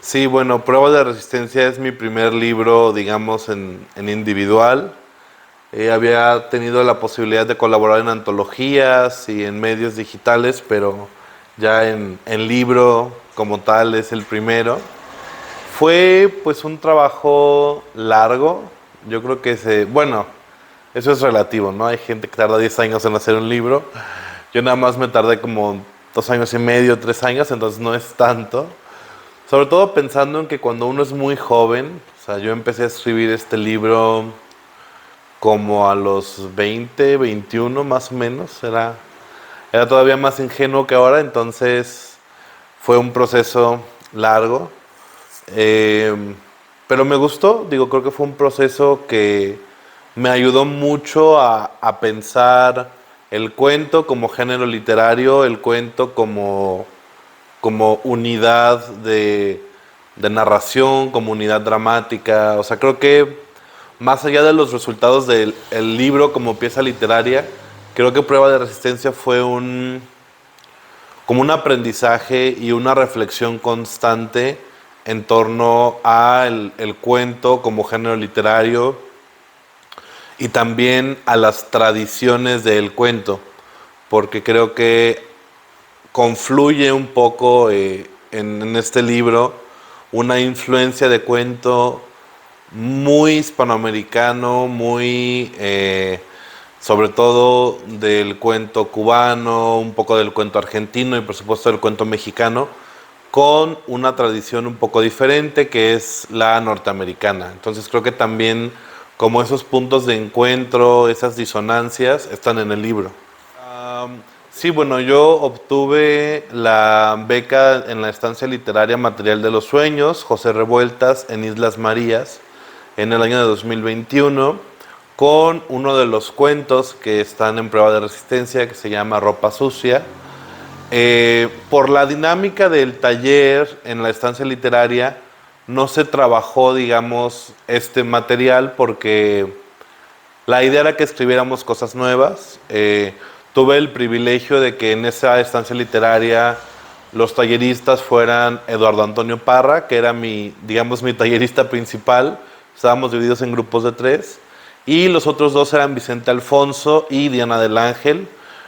Sí, bueno, Prueba de Resistencia es mi primer libro, digamos, en individual. Había tenido la posibilidad de colaborar en antologías y en medios digitales, pero ya en libro como tal es el primero. Fue pues un trabajo largo. Yo creo que bueno, eso es relativo, ¿no? Hay gente que tarda 10 años en hacer un libro. Yo nada más me tardé como 2 años y medio, 3 años, entonces no es tanto. Sobre todo pensando en que cuando uno es muy joven, o sea, yo empecé a escribir este libro como a los 20, 21 más o menos, era todavía más ingenuo que ahora, entonces fue un proceso largo, eh, pero me gustó, digo, creo que fue un proceso que me ayudó mucho a pensar el cuento como género literario, el cuento como unidad de narración, como unidad dramática. O sea, creo que más allá de los resultados del el libro como pieza literaria, creo que Prueba de Resistencia fue como un aprendizaje y una reflexión constante en torno al el cuento como género literario y también a las tradiciones del cuento, porque creo que confluye un poco en este libro una influencia de cuento muy hispanoamericano, muy sobre todo del cuento cubano, un poco del cuento argentino y por supuesto del cuento mexicano, con una tradición un poco diferente que es la norteamericana. Entonces creo que también como esos puntos de encuentro, esas disonancias están en el libro. Sí, bueno, yo obtuve la beca en la estancia literaria Material de los Sueños, José Revueltas, en Islas Marías, en el año de 2021, con uno de los cuentos que están en prueba de resistencia, que se llama Ropa Sucia. Por la dinámica del taller en la estancia literaria, no se trabajó, digamos, este material porque la idea era que escribiéramos cosas nuevas. Tuve el privilegio de que en esa estancia literaria los talleristas fueran Eduardo Antonio Parra, que era digamos, mi tallerista principal. Estábamos divididos en grupos de 3. Y los otros 2 eran Vicente Alfonso y Diana del Ángel.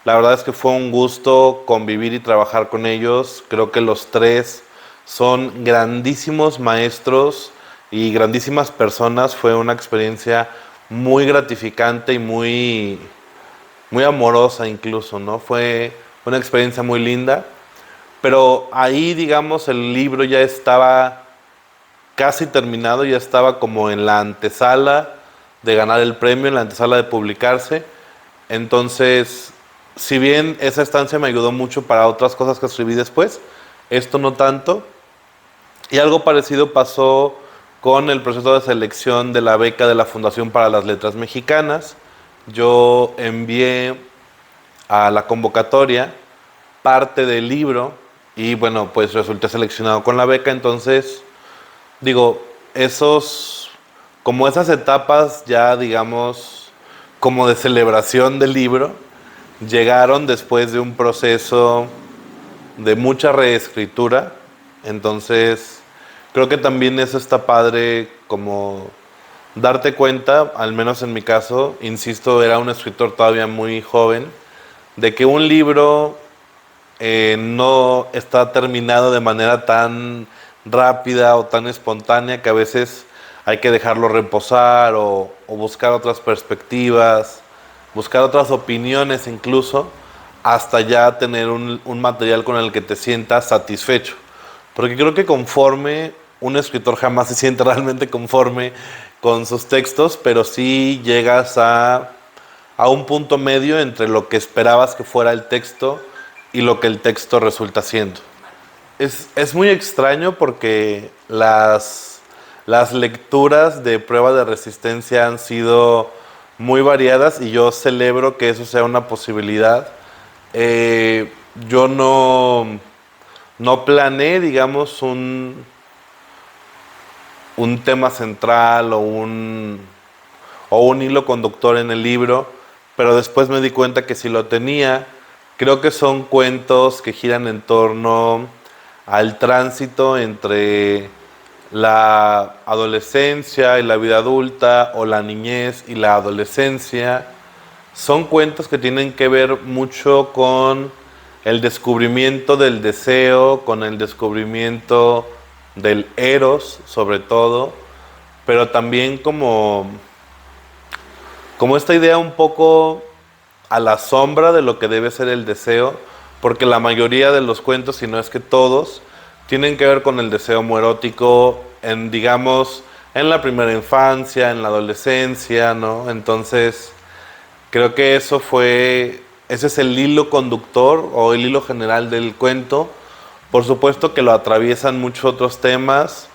La verdad es que fue un gusto convivir y trabajar con ellos. Creo que los 3 son grandísimos maestros y grandísimas personas. Fue una experiencia muy gratificante y muy amorosa incluso, ¿no? Fue una experiencia muy linda, pero ahí, digamos, el libro ya estaba casi terminado, ya estaba como en la antesala de ganar el premio, en la antesala de publicarse. Entonces, si bien esa estancia me ayudó mucho para otras cosas que escribí después, esto no tanto. Y algo parecido pasó con el proceso de selección de la beca de la Fundación para las Letras Mexicanas. Yo envié a la convocatoria parte del libro y bueno, pues resulté seleccionado con la beca. Entonces, digo, como esas etapas ya, digamos, como de celebración del libro, llegaron después de un proceso de mucha reescritura. Entonces, creo que también eso está padre, como darte cuenta, al menos en mi caso, insisto, era un escritor todavía muy joven, de que un libro no está terminado de manera tan rápida o tan espontánea, que a veces hay que dejarlo reposar o buscar otras perspectivas, buscar otras opiniones incluso, hasta ya tener un material con el que te sientas satisfecho. Porque creo que conforme, un escritor jamás se siente realmente conforme con sus textos, pero sí llegas a un punto medio entre lo que esperabas que fuera el texto y lo que el texto resulta siendo. Es muy extraño porque las lecturas de prueba de resistencia han sido muy variadas y yo celebro que eso sea una posibilidad. Eh, yo no planeé, digamos, un tema central o un hilo conductor en el libro, pero después me di cuenta que sí lo tenía. Creo que son cuentos que giran en torno al tránsito entre la adolescencia y la vida adulta, o la niñez y la adolescencia. Son cuentos que tienen que ver mucho con el descubrimiento del deseo, con el descubrimiento del eros, sobre todo, pero también como esta idea un poco a la sombra de lo que debe ser el deseo, porque la mayoría de los cuentos, si no es que todos, tienen que ver con el deseo homoerótico digamos, en la primera infancia, en la adolescencia, ¿no? Entonces, creo que ese es el hilo conductor o el hilo general del cuento. Por supuesto que lo atraviesan muchos otros temas,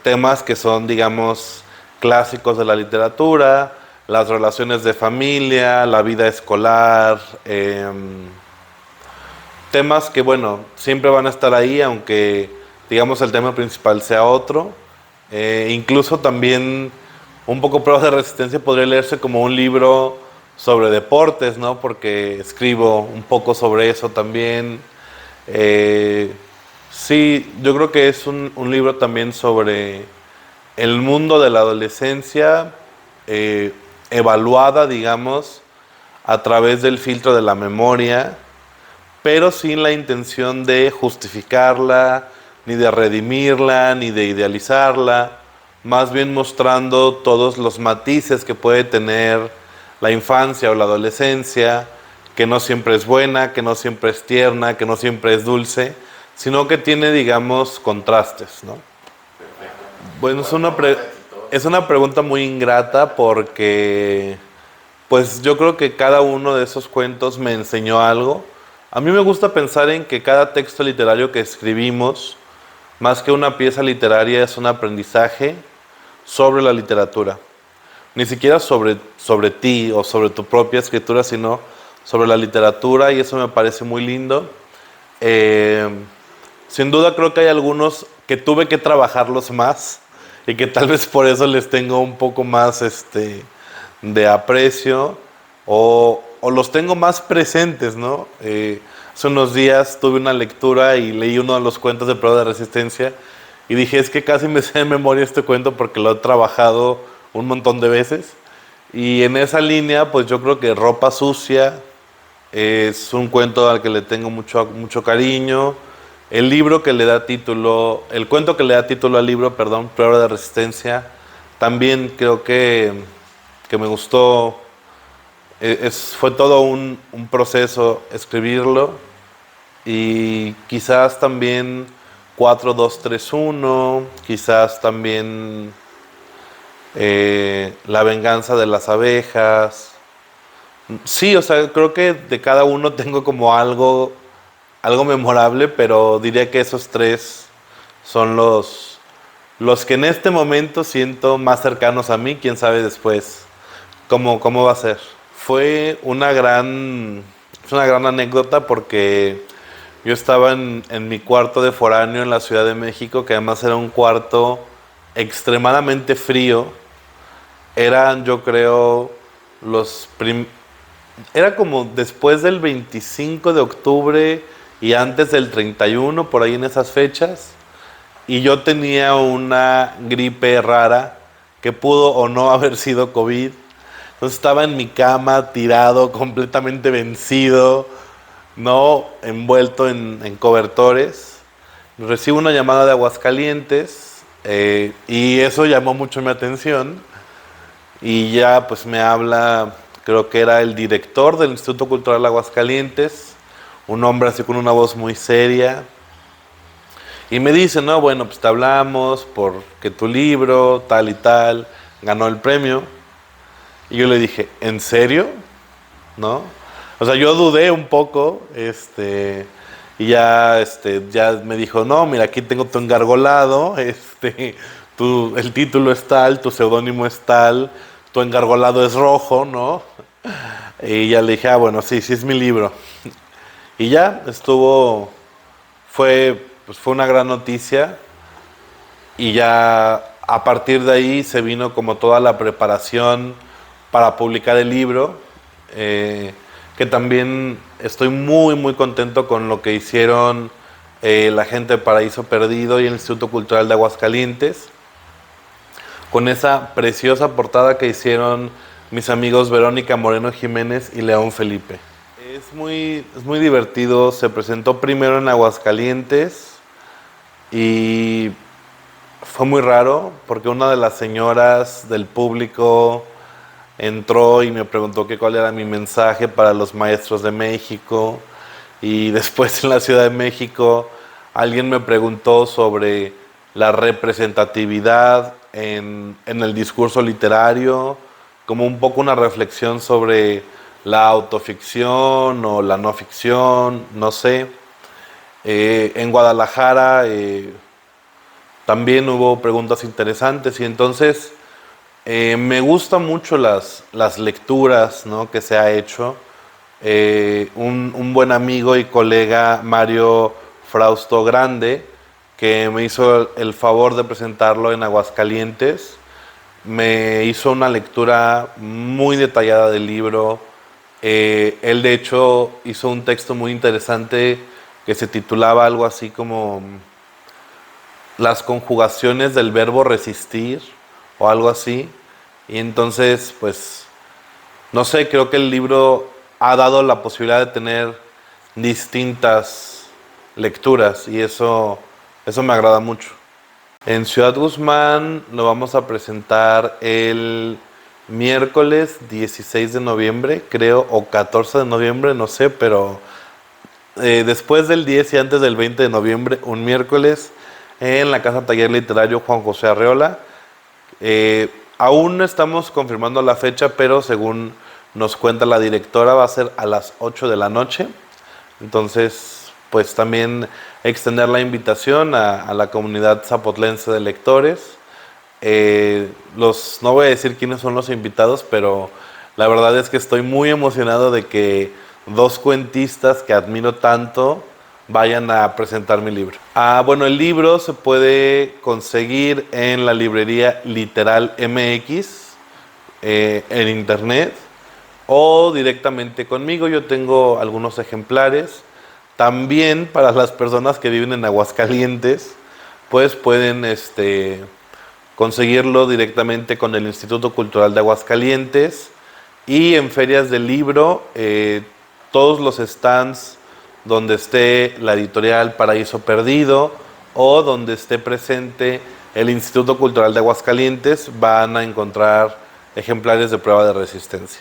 temas que son, digamos, clásicos de la literatura, las relaciones de familia, la vida escolar, temas que, bueno, siempre van a estar ahí, aunque, digamos, el tema principal sea otro. Incluso también un poco Pruebas de Resistencia podría leerse como un libro sobre deportes, ¿no? Porque escribo un poco sobre eso también. Sí, yo creo que es un libro también sobre el mundo de la adolescencia, evaluada, digamos, a través del filtro de la memoria, pero sin la intención de justificarla, ni de redimirla, ni de idealizarla, más bien mostrando todos los matices que puede tener la infancia o la adolescencia, que no siempre es buena, que no siempre es tierna, que no siempre es dulce, sino que tiene, digamos, contrastes, ¿no? Bueno, es una pregunta muy ingrata porque, pues yo creo que cada uno de esos cuentos me enseñó algo. A mí me gusta pensar en que cada texto literario que escribimos, más que una pieza literaria, es un aprendizaje sobre la literatura. Ni siquiera sobre ti o sobre tu propia escritura, sino sobre la literatura, y eso me parece muy lindo. Eh, Sin duda creo que hay algunos que tuve que trabajarlos más y que tal vez por eso les tengo un poco más de aprecio o los tengo más presentes, ¿no? Hace unos días tuve una lectura y leí uno de los cuentos de Prueba de Resistencia y dije, es que casi me sé de memoria este cuento porque lo he trabajado un montón de veces. Y en esa línea, pues yo creo que Ropa Sucia es un cuento al que le tengo mucho cariño. El libro que le da título, el cuento que le da título al libro, perdón, Prueba de Resistencia, también creo que me gustó. Fue todo un proceso escribirlo, y quizás también 4231, quizás también La venganza de las abejas. Sí, o sea, creo que de cada uno tengo como algo memorable, pero diría que esos tres son los que en este momento siento más cercanos a mí. Quién sabe después cómo va a ser. Es una gran anécdota porque yo estaba en mi cuarto de foráneo en la Ciudad de México, que además era un cuarto extremadamente frío. Eran, yo creo, era como después del 25 de octubre y antes del 31, por ahí en esas fechas. Y yo tenía una gripe rara que pudo o no haber sido COVID. Entonces estaba en mi cama, tirado, completamente vencido, no envuelto en cobertores. Recibo una llamada de Aguascalientes, y eso llamó mucho mi atención. Y ya pues me habla, creo que era el director del Instituto Cultural Aguascalientes, un hombre así con una voz muy seria. Y me dice, no, bueno, pues te hablamos porque tu libro, tal y tal, ganó el premio. Y yo le dije, ¿en serio? ¿No? O sea, yo dudé un poco, y ya me dijo, no, mira, aquí tengo tu engargolado, el título es tal, tu seudónimo es tal, tu engargolado es rojo, ¿no? Y ya le dije, ah, bueno, sí, sí es mi libro. Y ya fue una gran noticia, y ya a partir de ahí se vino como toda la preparación para publicar el libro, que también estoy muy, muy contento con lo que hicieron la gente de Paraíso Perdido y el Instituto Cultural de Aguascalientes, con esa preciosa portada que hicieron mis amigos Verónica Moreno Jiménez y León Felipe. Es muy divertido, se presentó primero en Aguascalientes y fue muy raro porque una de las señoras del público entró y me preguntó que cuál era mi mensaje para los maestros de México, y después en la Ciudad de México alguien me preguntó sobre la representatividad en el discurso literario, como un poco una reflexión sobre la autoficción o la no ficción, no sé. En Guadalajara también hubo preguntas interesantes y entonces me gustan mucho las lecturas, ¿no?, que se ha hecho. Un buen amigo y colega, Mario Frausto Grande, que me hizo el favor de presentarlo en Aguascalientes, me hizo una lectura muy detallada del libro. Él de hecho hizo un texto muy interesante que se titulaba algo así como las conjugaciones del verbo resistir o algo así. Y entonces, pues, no sé, creo que el libro ha dado la posibilidad de tener distintas lecturas y eso me agrada mucho. En Ciudad Guzmán lo vamos a presentar el miércoles 16 de noviembre, creo, o 14 de noviembre, no sé, pero después del 10 y antes del 20 de noviembre, un miércoles, en la Casa Taller Literario Juan José Arreola. Aún no estamos confirmando la fecha, pero según nos cuenta la directora, va a ser a las 8 de la noche. Entonces, pues también extender la invitación a la comunidad zapotlense de lectores. No voy a decir quiénes son los invitados, pero la verdad es que estoy muy emocionado de que dos cuentistas que admiro tanto vayan a presentar mi libro. Bueno, el libro se puede conseguir en la librería Literal MX, en internet, o directamente conmigo. Yo tengo algunos ejemplares. También para las personas que viven en Aguascalientes, pues pueden conseguirlo directamente con el Instituto Cultural de Aguascalientes, y en ferias del libro, todos los stands donde esté la editorial Paraíso Perdido o donde esté presente el Instituto Cultural de Aguascalientes van a encontrar ejemplares de prueba de resistencia.